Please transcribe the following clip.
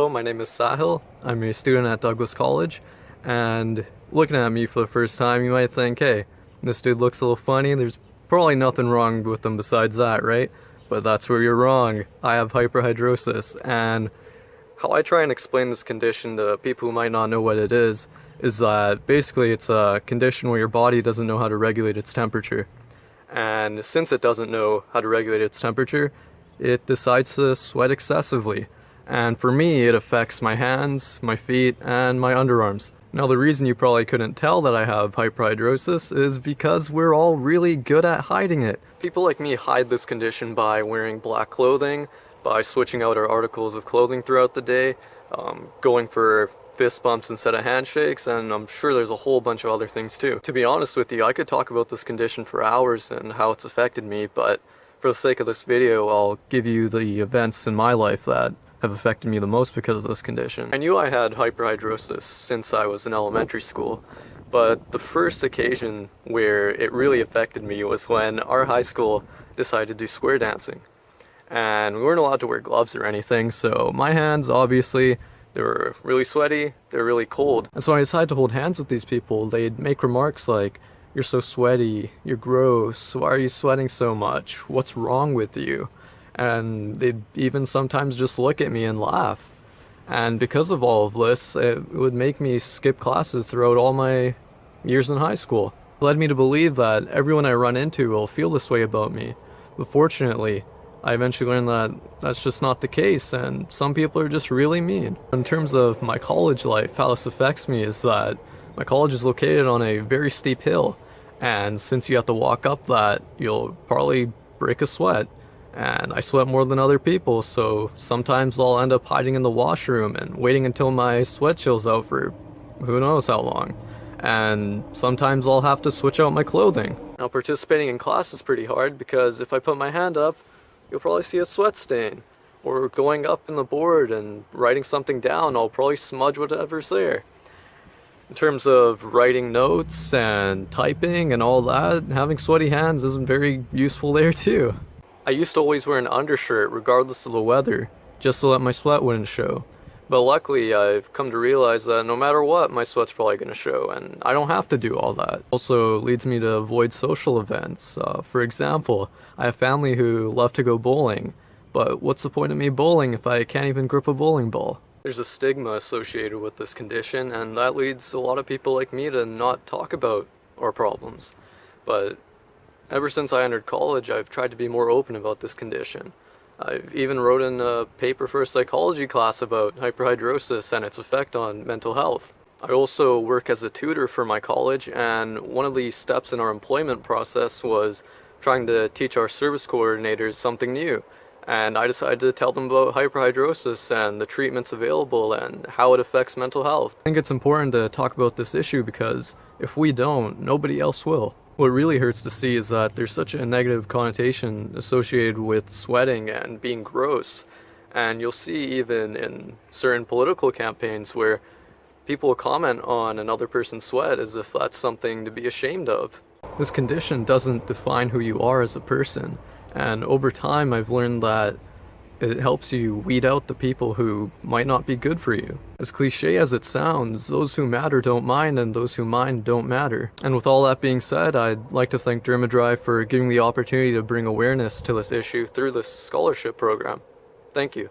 Hello, my name is Saahil. I'm a student at Douglas College, and looking at me for the first time, you might think, hey, this dude looks a little funny. There's probably nothing wrong with him besides that, right? But that's where you're wrong. I have hyperhidrosis, and how I try and explain this condition to people who might not know what it is that basically it's a condition where your body doesn't know how to regulate its temperature. And since it doesn't know how to regulate its temperature, it decides to sweat excessively. And for me, it affects my hands, my feet, and my underarms. Now, the reason you probably couldn't tell that I have hyperhidrosis is because we're all really good at hiding it. People like me hide this condition by wearing black clothing, by switching out our articles of clothing throughout the day, going for fist bumps instead of handshakes, and I'm sure there's a whole bunch of other things too. To be honest with you, I could talk about this condition for hours and how it's affected me, but for the sake of this video, I'll give you the events in my life that have affected me the most because of this condition. I knew I had hyperhidrosis since I was in elementary school, but the first occasion where it really affected me was when our high school decided to do square dancing. And we weren't allowed to wear gloves or anything, so my hands, obviously, they were really sweaty, they were really cold. And so when I decided to hold hands with these people, they'd make remarks like, "You're so sweaty, you're gross, why are you sweating so much? What's wrong with you?" And they'd even sometimes just look at me and laugh. And because of all of this, it would make me skip classes throughout all my years in high school. It led me to believe that everyone I run into will feel this way about me. But fortunately, I eventually learned that that's just not the case, and some people are just really mean. In terms of my college life, how this affects me is that my college is located on a very steep hill, and since you have to walk up that, you'll probably break a sweat. And I sweat more than other people, so sometimes I'll end up hiding in the washroom and waiting until my sweat chills out for who knows how long. And sometimes I'll have to switch out my clothing. Now, participating in class is pretty hard because if I put my hand up, you'll probably see a sweat stain. Or going up in the board and writing something down, I'll probably smudge whatever's there. In terms of writing notes and typing and all that, having sweaty hands isn't very useful there too. I used to always wear an undershirt regardless of the weather, just so that my sweat wouldn't show. But luckily, I've come to realize that no matter what, my sweat's probably going to show, and I don't have to do all that. Also leads me to avoid social events. For example, I have family who love to go bowling, but what's the point of me bowling if I can't even grip a bowling ball? There's a stigma associated with this condition, and that leads a lot of people like me to not talk about our problems. But ever since I entered college, I've tried to be more open about this condition. I've even wrote in a paper for a psychology class about hyperhidrosis and its effect on mental health. I also work as a tutor for my college, and one of the steps in our employment process was trying to teach our service coordinators something new. And I decided to tell them about hyperhidrosis and the treatments available and how it affects mental health. I think it's important to talk about this issue because if we don't, nobody else will. What really hurts to see is that there's such a negative connotation associated with sweating and being gross. And you'll see even in certain political campaigns where people comment on another person's sweat as if that's something to be ashamed of. This condition doesn't define who you are as a person. And over time, I've learned that it helps you weed out the people who might not be good for you. As cliche as it sounds, those who matter don't mind and those who mind don't matter. And with all that being said, I'd like to thank Dermadry for giving the opportunity to bring awareness to this issue through this scholarship program. Thank you.